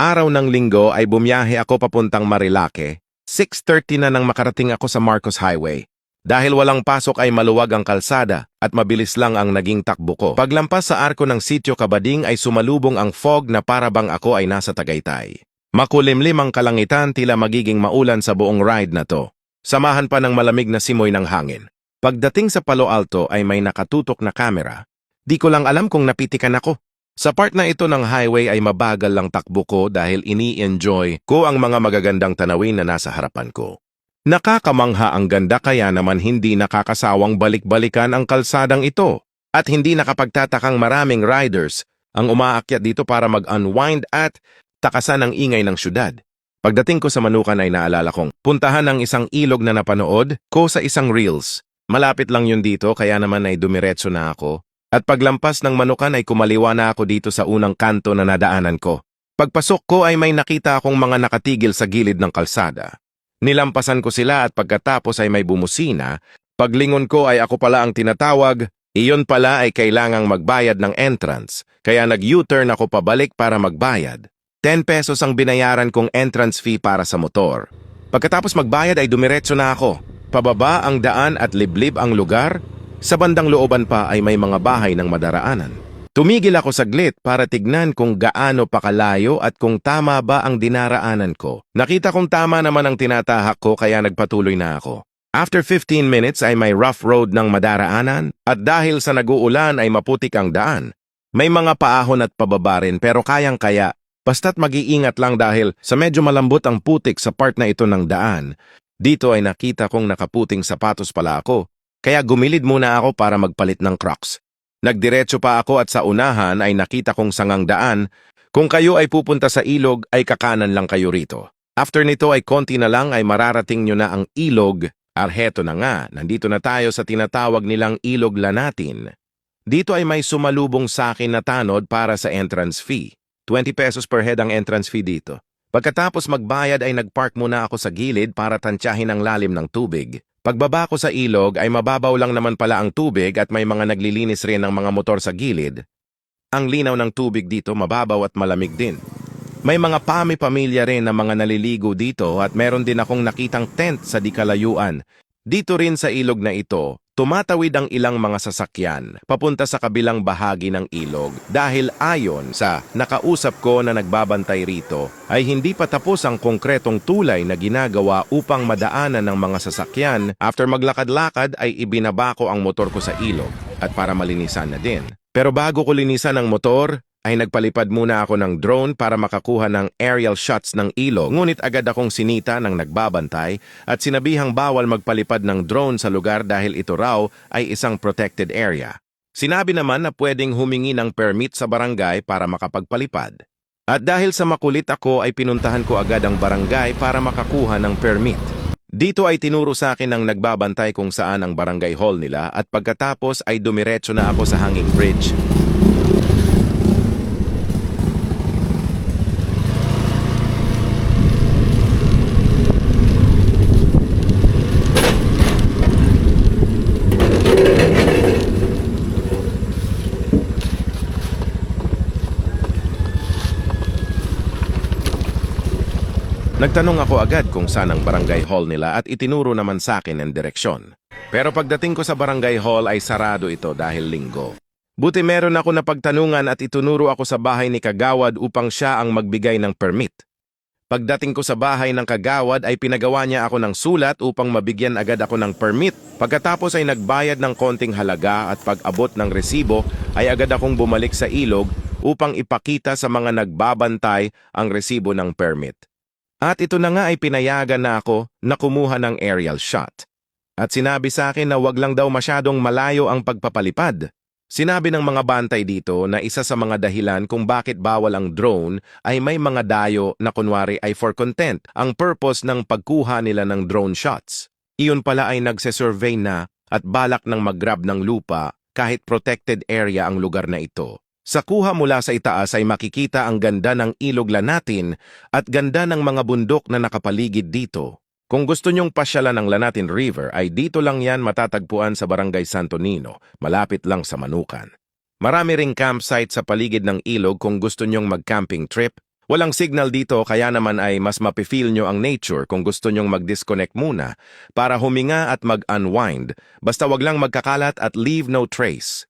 Araw ng linggo ay bumiyahe ako papuntang Marilake. 6:30 na nang makarating ako sa Marcos Highway. Dahil walang pasok ay maluwag ang kalsada at mabilis lang ang naging takbo ko. Paglampas sa arko ng Sitio Cabading ay sumalubong ang fog na parabang ako ay nasa Tagaytay. Makulimlim ang kalangitan, tila magiging maulan sa buong ride na to. Samahan pa ng malamig na simoy ng hangin. Pagdating sa Palo Alto ay may nakatutok na kamera. Di ko lang alam kung napitikan ako. Sa part na ito ng highway ay mabagal lang takbo ko dahil ini-enjoy ko ang mga magagandang tanawin na nasa harapan ko. Nakakamangha ang ganda, kaya naman hindi nakakasawang balik-balikan ang kalsadang ito. At hindi nakapagtatakang maraming riders ang umaakyat dito para mag-unwind at takasan ang ingay ng syudad. Pagdating ko sa Manukan ay naalala kong puntahan ang isang ilog na napanood ko sa isang reels. Malapit lang yun dito, kaya naman ay dumiretso na ako. At paglampas ng Manukan ay kumaliwa na ako dito sa unang kanto na nadaanan ko. Pagpasok ko ay may nakita akong mga nakatigil sa gilid ng kalsada. Nilampasan ko sila at pagkatapos ay may bumusina. Paglingon ko ay ako pala ang tinatawag. Iyon pala ay kailangang magbayad ng entrance. Kaya nag-U-turn ako pabalik para magbayad. 10 pesos ang binayaran kong entrance fee para sa motor. Pagkatapos magbayad ay dumiretso na ako. Pababa ang daan at liblib ang lugar. Sa bandang looban pa ay may mga bahay ng madaraanan. Tumigil ako saglit para tignan kung gaano pa kalayo at kung tama ba ang dinaraanan ko. Nakita kong tama naman ang tinatahak ko, kaya nagpatuloy na ako. After 15 minutes ay may rough road ng madaraanan at dahil sa nag-uulan ay maputik ang daan. May mga paahon at pababa rin, pero kayang-kaya. Basta't mag-iingat lang dahil sa medyo malambot ang putik sa part na ito ng daan. Dito ay nakita kong nakaputing sapatos pala ako. Kaya gumilid muna ako para magpalit ng Crocs. Nagdiretso pa ako at sa unahan ay nakita kong sangang daan. Kung kayo ay pupunta sa ilog ay kakanan lang kayo rito. After nito ay konti na lang ay mararating nyo na ang ilog. Heto na nga, nandito na tayo sa tinatawag nilang Ilog Lanatin. Dito ay may sumalubong sa akin na tanod para sa entrance fee. 20 pesos per head ang entrance fee dito. Pagkatapos magbayad ay nagpark muna ako sa gilid para tantyahin ang lalim ng tubig. Pagbaba ko sa ilog ay mababaw lang naman pala ang tubig at may mga naglilinis rin ng mga motor sa gilid. Ang linaw ng tubig dito mababaw at malamig din. May mga pamilya rin na mga naliligo dito at meron din akong nakitang tent sa di kalayuan. Dito rin sa ilog na ito, tumatawid ang ilang mga sasakyan papunta sa kabilang bahagi ng ilog dahil ayon sa nakausap ko na nagbabantay rito ay hindi pa tapos ang konkretong tulay na ginagawa upang madaanan ng mga sasakyan. After maglakad-lakad ay ibinaba ko ang motor ko sa ilog at para malinisan na din. Pero bago ko linisan ang motor, ay nagpalipad muna ako ng drone para makakuha ng aerial shots ng ilog. Ngunit agad akong sinita ng nagbabantay at sinabihang bawal magpalipad ng drone sa lugar dahil ito raw ay isang protected area. Sinabi naman na pwedeng humingi ng permit sa barangay para makapagpalipad. At dahil sa makulit ako ay pinuntahan ko agad ang barangay para makakuha ng permit. Dito ay tinuro sa akin ng nagbabantay kung saan ang barangay hall nila at pagkatapos ay dumiretso na ako sa hanging bridge. Nagtanong ako agad kung saan ang barangay hall nila at itinuro naman sa akin ang direksyon. Pero pagdating ko sa barangay hall ay sarado ito dahil linggo. Buti meron ako na pagtanungan at itunuro ako sa bahay ni Kagawad upang siya ang magbigay ng permit. Pagdating ko sa bahay ng Kagawad ay pinagawa niya ako ng sulat upang mabigyan agad ako ng permit. Pagkatapos ay nagbayad ng konting halaga at pag-abot ng resibo ay agad akong bumalik sa ilog upang ipakita sa mga nagbabantay ang resibo ng permit. At ito na nga ay pinayagan na ako na kumuha ng aerial shot. At sinabi sa akin na wag lang daw masyadong malayo ang pagpapalipad. Sinabi ng mga bantay dito na isa sa mga dahilan kung bakit bawal ang drone ay may mga dayo na kunwari ay for content ang purpose ng pagkuha nila ng drone shots. Iyon pala ay nagse-survey na at balak ng mag-grab ng lupa kahit protected area ang lugar na ito. Sa kuha mula sa itaas ay makikita ang ganda ng Ilog Lanatin at ganda ng mga bundok na nakapaligid dito. Kung gusto nyong pasyalan ng Lanatin River ay dito lang yan matatagpuan sa Barangay Santo Nino, malapit lang sa Manukan. Marami ring campsite sa paligid ng ilog kung gusto nyong mag-camping trip. Walang signal dito kaya naman ay mas mapifeel nyo ang nature kung gusto nyong mag-disconnect muna para huminga at mag-unwind. Basta wag lang magkakalat at leave no trace.